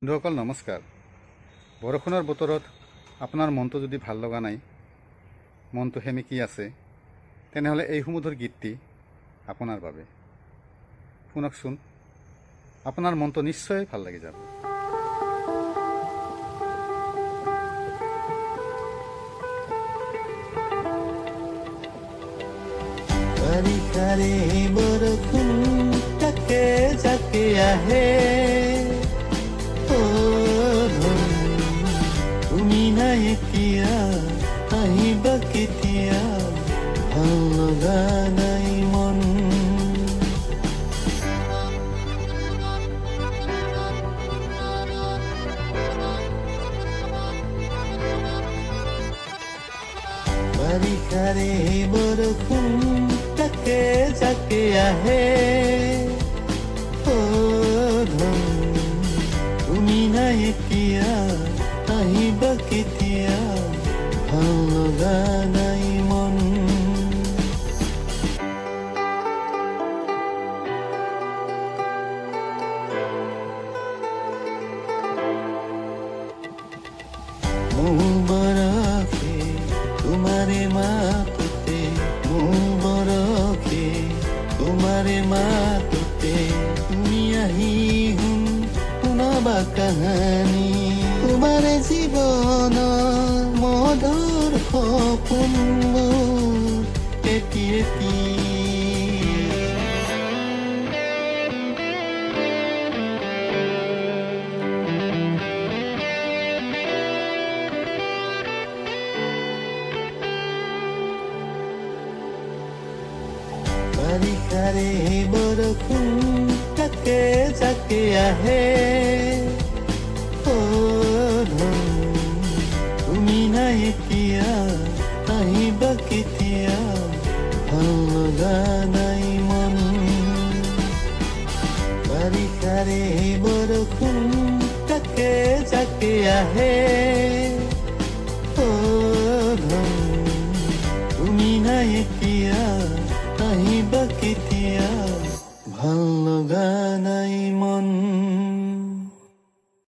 বন্ধুসকল নমস্কাৰ। বৰষুণৰ বতৰত আপোনাৰ মনটো যদি ভাল লগা নাই, মনটো সেমেকি আছে, তেনেহ'লে এই সুমধুৰ গীতটি আপোনাৰ বাবে। শুনকচোন, আপোনাৰ মনটো নিশ্চয় ভাল লাগি যাব। বাৰিষাৰে বৰষুণ তাকে যাকে আহে, তুমি নাই এতিয়া, আহিবা কেতিয়া, ভাল লগা নাই মন। বাৰিষাৰে বৰষুণ তাকে যাকে আহে, তুমি নাই এতিয়া, আহিবা কেতিয়া, ভাল লগা নাই মন। মোৰ বৰষে তোমাৰে মাততে, মোৰ বৰষে তোমাৰে মাততে, তুমি আহি শুনাবা কাহানী, তোমাৰে জীৱনৰ মধুৰ সপোনবোৰ এটি এটি। বাৰিষাৰে বৰষুণ তাকে যাকে আহে, তুমি নাই এতিয়া, আহিবা কেতিয়া, ভাল লগা নাই মন। বাৰিষাৰে বৰষুণ তাকে যাকে আহে, তুমি নাই এতিয়া, আহিবা কেতিয়া।